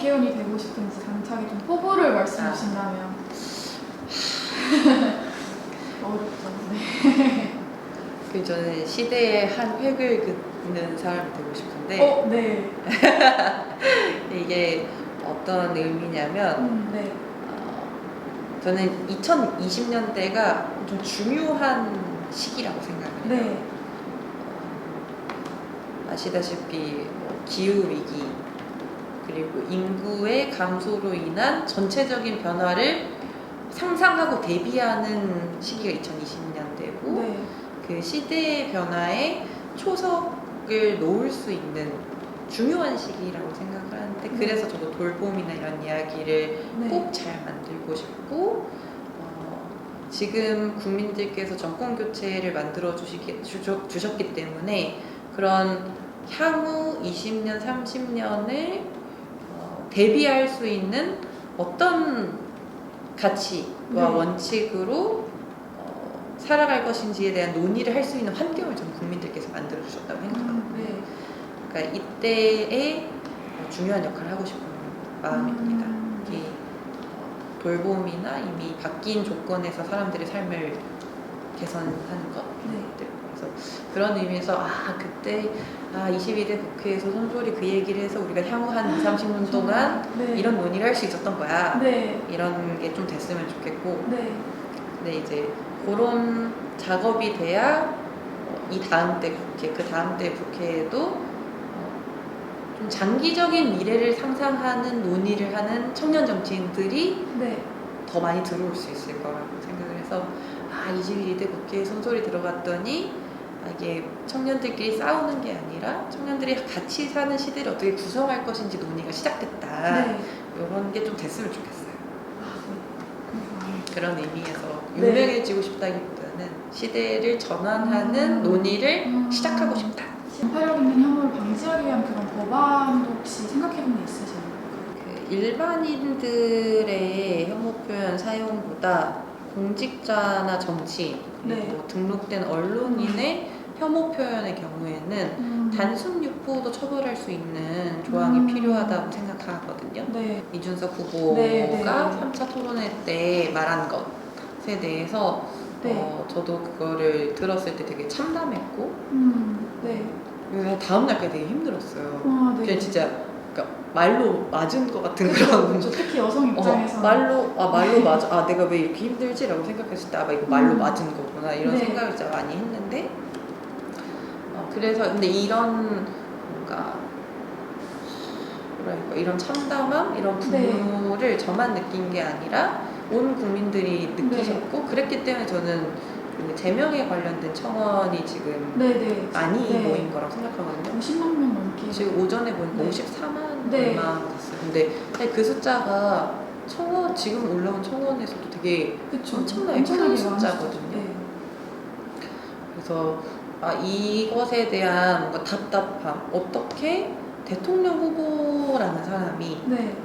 국회의원이 되고 싶은지 당차게 좀 포부를 말씀해 주신다면. 어렵죠. 네. 저는 시대의 한 획을 긋는 사람이 되고 싶은데 네. 이게 어떤 의미냐면 네. 저는 2020년대가 좀 중요한 시기라고 생각을 해요. 네. 아시다시피 기후위기 그리고 인구의 감소로 인한 전체적인 변화를 상상하고 대비하는 시기가 2020년대고 네. 그 시대의 변화에 초석을 놓을 수 있는 중요한 시기라고 생각을 하는데 그래서 저도 돌봄이나 이런 이야기를 네. 꼭 잘 만들고 싶고 지금 국민들께서 정권 교체를 만들어 주셨기 때문에 그런 향후 20년, 30년을 대비할 수 있는 어떤 가치와 네. 원칙으로 살아갈 것인지에 대한 논의를 할 수 있는 환경을 전 국민들께서 만들어 주셨다고 생각하거든요. 네. 그러니까 이때에 중요한 역할을 하고 싶은 마음입니다. 이게 돌봄이나 이미 바뀐 조건에서 사람들의 삶을 개선하는 것. 네. 그래서 그런 의미에서 그때 22대 국회에서 손소리 그 얘기를 해서 우리가 향후 한 2, 30년 동안 네. 이런 논의를 할 수 있었던 거야. 네. 이런 게 좀 됐으면 좋겠고. 네. 근데 이제 그런 작업이 돼야 이 다음 때 국회, 그 다음 때 국회에도 좀 장기적인 미래를 상상하는 논의를 하는 청년 정치인들이 네. 더 많이 들어올 수 있을 거라고 생각을 해서 22대 국회에 손소리 들어갔더니 이게 청년들끼리 싸우는 게 아니라 청년들이 같이 사는 시대를 어떻게 구성할 것인지 논의가 시작됐다. 네. 이런 게 좀 됐으면 좋겠어요. 네. 그런 의미에서 네. 유명해지고 싶다기보다는 시대를 전환하는 논의를 시작하고 싶다. 진파력 있는 혐오를 방지하기 위한 그런 법안도 혹시 생각해본 게 있으신가요? 일반인들의 혐오 표현 사용보다 공직자나 정치인, 그리고 네. 등록된 언론인의 혐오 표현의 경우에는 단순 유포도 처벌할 수 있는 조항이 필요하다고 생각하거든요. 네. 이준석 후보가 네. 3차 토론회 때 말한 것에 대해서 네. 저도 그거를 들었을 때 되게 참담했고 네. 다음날까지 되게 힘들었어요. 네. 그냥 진짜 그러니까 말로 맞은 것 같은 그쵸, 그런 그쵸. 특히 여성 입장에서 말로 맞아 내가 왜 이렇게 힘들지라고 생각했을 때 이거 말로 맞은 거구나 이런 네. 생각을 진짜 많이 했는데 그래서 근데 이런 뭔가 뭐랄까 이런 참담함 이런 분노를 저만 느낀 게 아니라 온 국민들이 느끼셨고 그랬기 때문에 저는 제명에 관련된 청원이 지금 많이 모인 거라고 생각하거든요. 50만 명 넘게. 지금 오전에 보니까 54만 네. 얼마 됐어요. 근데 사실 그 숫자가 청원 지금 올라온 청원에서도 되게 엄청나게 큰 숫자거든요. 네. 그래서 이것에 대한 뭔가 답답함, 어떻게 대통령 후보라는 사람이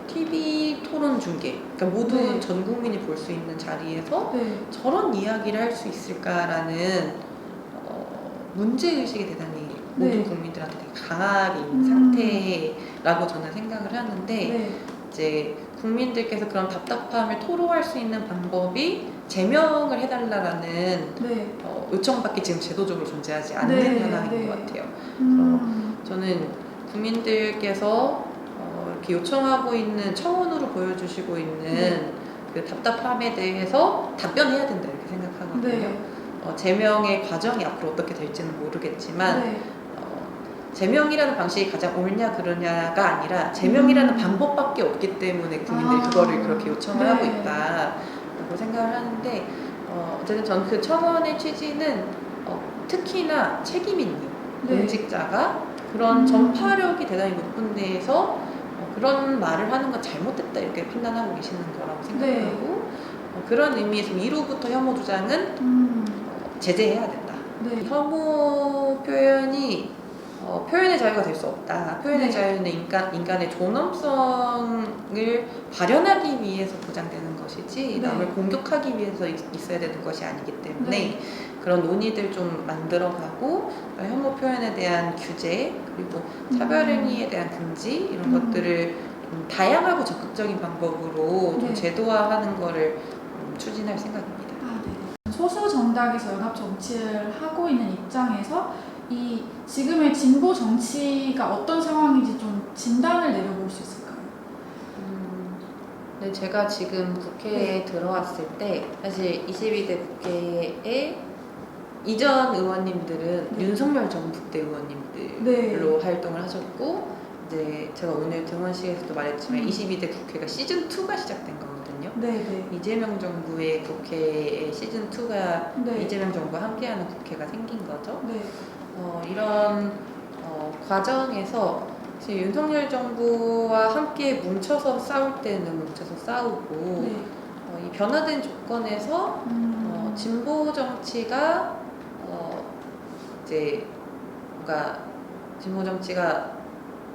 TV 토론 중계, 그러니까 모든 전 국민이 볼 수 있는 자리에서 저런 이야기를 할 수 있을까라는 문제의식이 대단히 모든 국민들한테 되게 강하게 있는 상태라고 저는 생각을 하는데 이제 국민들께서 그런 답답함을 토로할 수 있는 방법이 제명을 해달라는 요청밖에 지금 제도적으로 존재하지 않는 현황인 것 같아요. 저는 국민들께서 이렇게 요청하고 있는 청원으로 보여주시고 있는 그 답답함에 대해서 답변해야 된다 이렇게 생각하거든요. 제명의 과정이 앞으로 어떻게 될지는 모르겠지만 제명이라는 방식이 가장 옳냐 그러냐가 아니라 제명이라는 방법밖에 없기 때문에 국민들이 그거를 그렇게 요청을 하고 있다라고 생각을 하는데 어쨌든 전 그 청원의 취지는 특히나 책임 있는 공직자가 그런 전파력이 대단히 높은 데에서 그런 말을 하는 건 잘못됐다 이렇게 판단하고 계시는 거라고 생각하고 그런 의미에서 위로부터 혐오 주장은 제재해야 된다. 혐오 표현이 표현의 자유가 될 수 없다. 표현의 자유는 인간의 존엄성을 발현하기 위해서 보장되는 것이지 남을 공격하기 위해서 있어야 되는 것이 아니기 때문에 그런 논의들 좀 만들어가고 혐오 표현에 대한 규제 그리고 차별행위에 대한 금지 이런 것들을 다양하고 적극적인 방법으로 좀 네. 제도화하는 거를 추진할 생각입니다. 아, 네. 소수 정당에서 연합 정치를 하고 있는 입장에서 이 지금의 진보 정치가 어떤 상황인지 좀 진단을 내려볼 수 있을까요? 네, 제가 지금 국회에 들어왔을 때 사실 22대 국회에 이전 의원님들은 네. 윤석열 정부 때 의원님들로 활동을 하셨고 이제 제가 오늘 등원식에서도 말했지만 22대 국회가 시즌 2가 시작된 거거든요. 네. 이재명 정부의 국회의 시즌 2가 네. 이재명 정부와 함께하는 국회가 생긴 거죠. 네. 이런 과정에서 사실 윤석열 정부와 함께 뭉쳐서 싸울 때는 뭉쳐서 싸우고 네. 이 변화된 조건에서 진보 정치가 이제 뭔가 진보 정치가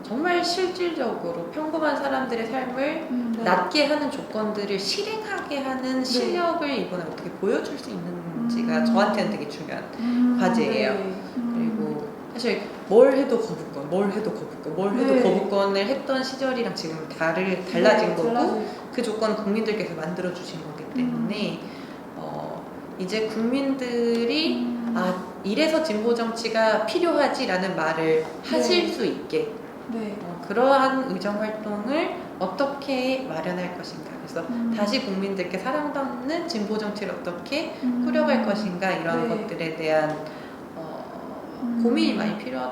정말 실질적으로 평범한 사람들의 삶을 네. 낫게 하는 조건들을 실행하게 하는 실력을 이번에 어떻게 보여줄 수 있는지가 저한테는 되게 중요한 과제예요. 네. 그리고 사실 뭘 해도 거부권, 뭘 해도 거부권, 뭘 해도 네. 거부권을 했던 시절이랑 지금 달라진 네, 거고 달라질 그 조건 국민들께서 만들어 주신 거기 때문에 이제 국민들이 이래서 진보 정치가 필요하지라는 말을 하실 수 있게 네. 그러한 의정 활동을 어떻게 마련할 것인가. 그래서 다시 국민들께 사랑받는 진보 정치를 어떻게 꾸려갈 것인가 이런 네. 것들에 대한 고민이 많이 필요하다.